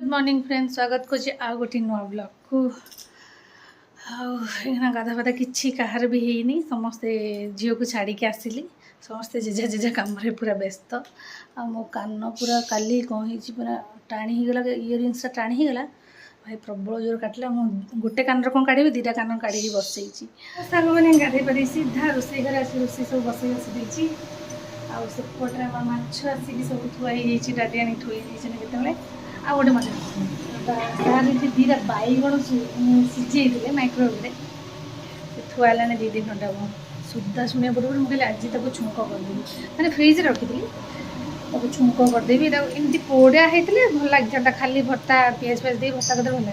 Good morning friends, स्वागत कर गोटे नुआ ब्लॉग को। गाधा फाधा किसी कहार भी है समस्ते झील को छाड़ी आसिली समस्ते जेजा जेजा कम पूरा व्यस्त मो कान पूरा काली कौन हो पूरा टाणी गला इयरिंग्स टाणी गला भाई प्रबल जोर काटला गोटे कान कौन काढ़ी दीटा कान काढ़ी बसई सांग मैंने गाधे पारे सीधा रोसे घर आस रोसे सब बसई बसई आउपटे माछ आसिक सब थुआई डाटी आनी थोई के आ गोटे मजा दीटा बैगण सीझे माइक्रोवेव थुआलाने 2-3 घंटा सुधा शुणा पूर्व मुझे आज तक छुंक करदेवी मैंने फ्रिज रखी छुंक करदेवी एमती पोड़ा होते भल लगे खाली भर्ता पिज फिज दे भर्ता करते भल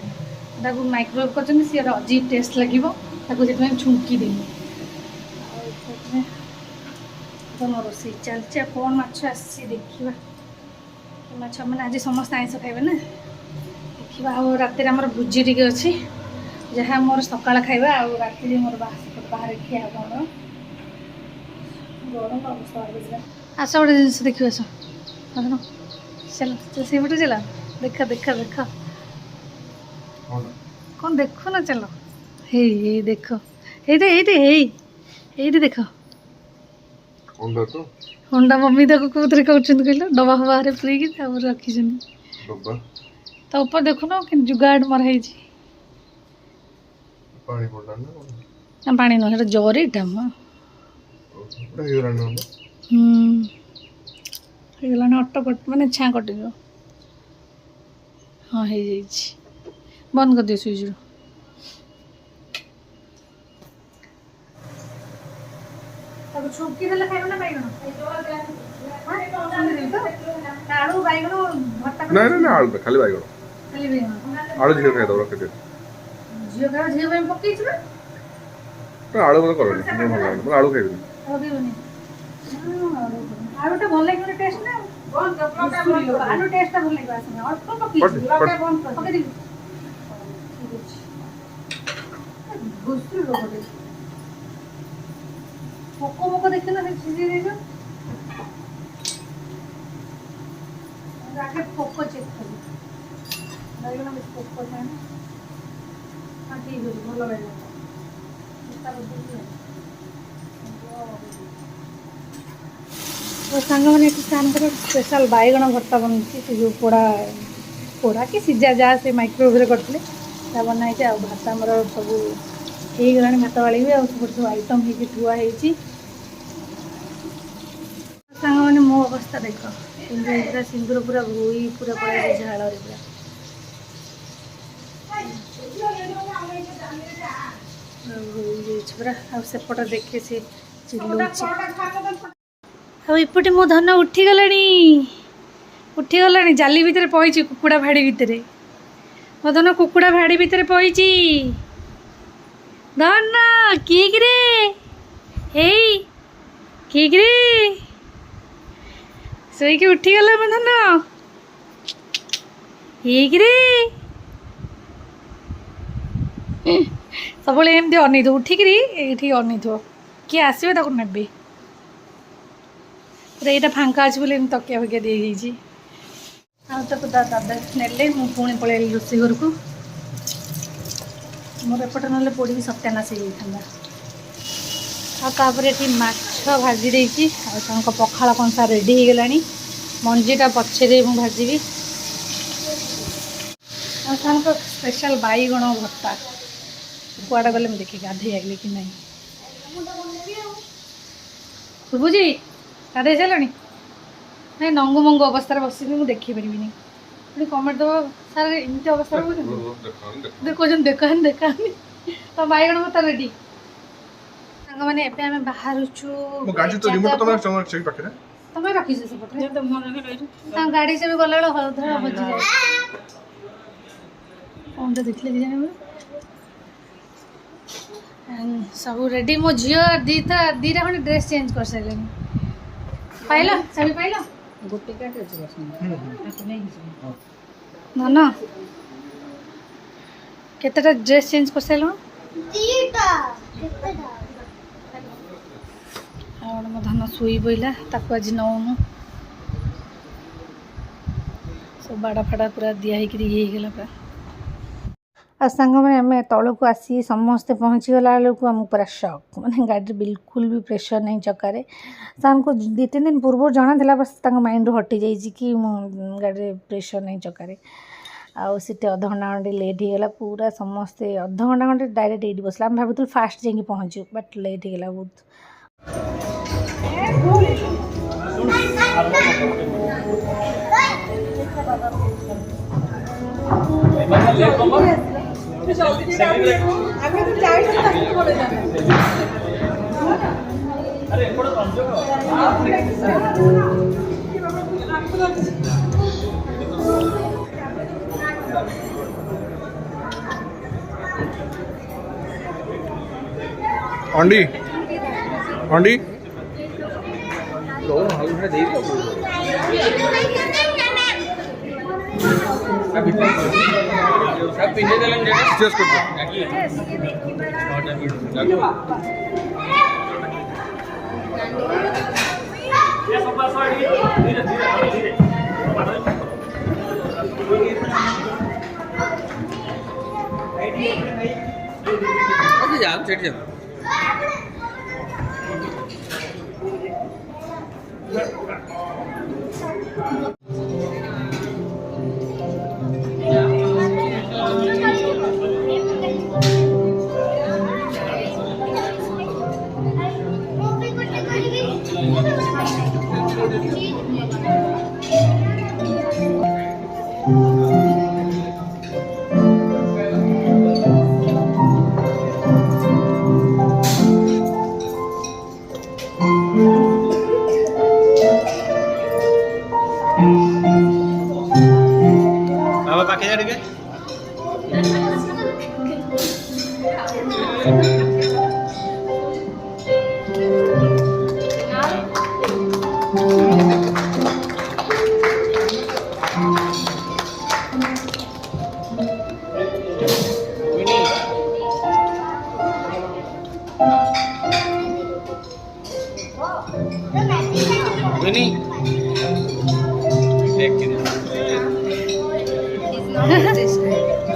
लगे माइक्रोवेव कर सी अजीब टेस्ट लगे छुंकी देली तुम रोसे चलती कौन माछ आसी देखा माछ मैंने आज समस्त आइंस खाइबे ना देखा रात आमर भोजी टी अच्छी जहाँ मोर सकाल खाइबा रात मोर बाहर खिया गरम गरम अवस्था आस गोटे जिन देखिए आस चल से पटे चल देखा देखा देखा कौन देखो ना चलो हे देख ये देख अंडा मम्मी तक कौन कहल डबा फबा पूरी रखी तो ऊपर देखु ना कि जुगाड़ मर पानी ना जरीटा अटपट मानने छा कटि हाँ हो बंद कर दिए स्विच छुकी देले खाइबो ना बैगण आलू बैगण भर्ता ना ना ना आलू खाली बैगण खाली बैगण आलू झियो खाइ दो रख दे झियो में पक्की छ ना आलू मत करो ना भल लागल मैं आलू खाइबे आलू टा भल लागे टेस्ट ना आलू टेस्ट टा भल लागे आसने अल्प पक्की लगा बंद कर पक्की गुस्सु लोग पोको मोको देखते ना सीधी दे आगे पोको चेक कर बैगन में पोको था ना हाँ ठीक है भल बैगन सांग मैंने स्पेशल बैगण भर्ता बनती जो पोड़ा पोड़ा कि सीझा जहाँ से माइक्रोवेव करते बनाई भात आमर सब हो गला भात बाड़ी सब आइटम हो थुआ सांग मैंने मो अवस्था देख सिंदूर पूरा भोई पूरा पड़ा झाड़ पूरा सेपट देखे से चिल्लौपटे मो धन उठीगला जाली भितर पई कुकुड़ा भाड़ी भितर मो धन कुकुड़ा भाड़ी भितर पई धन किए सोईकी उठीगला मो धन सब एमती अन उठिक ये अन किए आसवे ने पूरा यहाँ फांका अच्छे बोले तकिया फकिया दी दादा ने पुणी पलि रोसे घर को मोर एपटे ना पोड़ी सत्यानाश होता ये माछ भाजी देती पखाड़ कंसा रेडी हो गला मंजीटा पछे मुझे भाजी स्पेशल बैगण भर्ता कुआड़ा गले मुझे देखी गाधे आगली कि नहीं बुझी गाधे सारे ना नंगु मंगु अवस्था बस देखी पारि पुणी कमेंट दब सार एमती अवस्था देखो देखा देखा तो बैगण भर्ता रेडी सांग मैंने एम बाहर तुम रखी गाड़ी से भी गला हलधरा बजी जाए कौन देखले जाने सब रेडी मो झील दीटा खंडे ड्रेस चेंज कर सारे पाइल चाबी पाइल गोटे धन केतेटा ड्रेस चेंज कर सारे मो धन शुई पड़ा ताक आज नौनु सब बाड़ा फाड़ा पूरा दिया होगला पूरा आ सांग मैंने आम तौक आसी समस्ते पहुँचीगला बेलू आमको पूरा शक मैंने गाड़ी बिल्कुल भी प्रेशर नहीं चक्कर सांग को 2-3 दिन पूर्व जना था बस माइंड रू हटि जाइए कि गाड़ी प्रेशर नहीं चक्कर आउ सीटे अध घंटा घंटे लेट होगला पूरा समस्ते अध घंटा घंटे डायरेक्ट ये बसला आम भावुँ फास्ट जाकि पहुँचू बट लेट होगला बहुत अंडी अंडी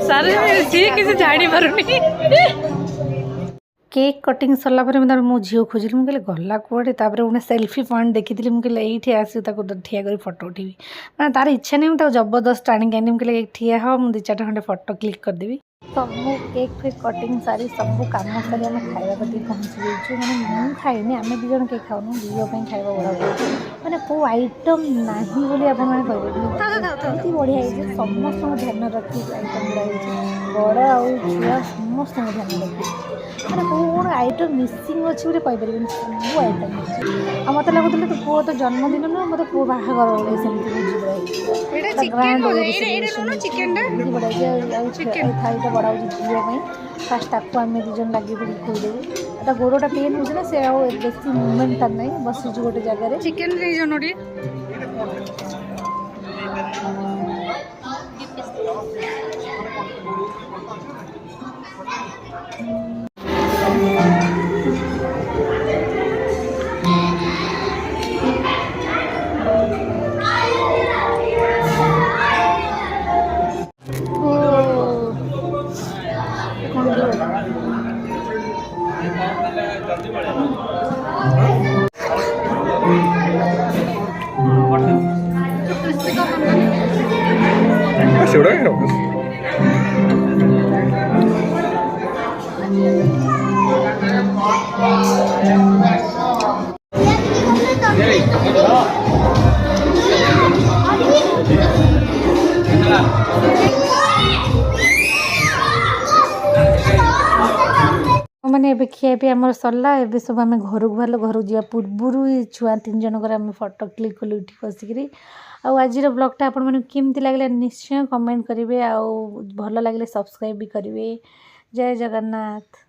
सारे सी किसी जानी पारुनी केक कटिंग सरला मो झील खोजिली मुझे गला कौटे उन्हें सेल्फी पॉइंट देखी मुझे ये आस ठिया कर फोटो उठी मैंने तार इच्छा नहीं मुझे जबरदस्त टाणी आनी मुझे ठिया हाँ मुझे 2-4 खंडे फोटो क्लिक करदेवी सब केक फेक कटिंग सारी सब कम सारी आम खावा कटी पहुँची जाइए मैंने मुझे खाइनी आम दीज केक खाऊनु झील खावा बड़ा मैंने कौ आइटम ना बोली आपड़ी बढ़िया समस्त ध्यान रखी आइटम गुड़ा बड़ आ समस्त ध्यान रखी मैंने कौन आइटम मिसिंग अच्छी कहीपर सब आइटम अच्छी आ मत लगुले तो पुओ तो जन्मदिन ना मतलब पुओ बाहागर थालीटा बड़ा झील फास्ट ताको आम दीज लगे खोदेबू गोड़टा पेन हो से बेसी मुवमेंट तार ना बस गोटे जगह चिकेन मैंने ए खिया आम सरला ए सब आम घर को बाहर घर जा पूर्व छुआ 3 जनकर आम फोटो क्लिक कलु उठी बसिक आज ब्लॉगटा आपण मैंने केमती लगे निश्चय कमेंट करेंगे आउ भल लगे सब्सक्राइब भी करेंगे। जय जगन्नाथ।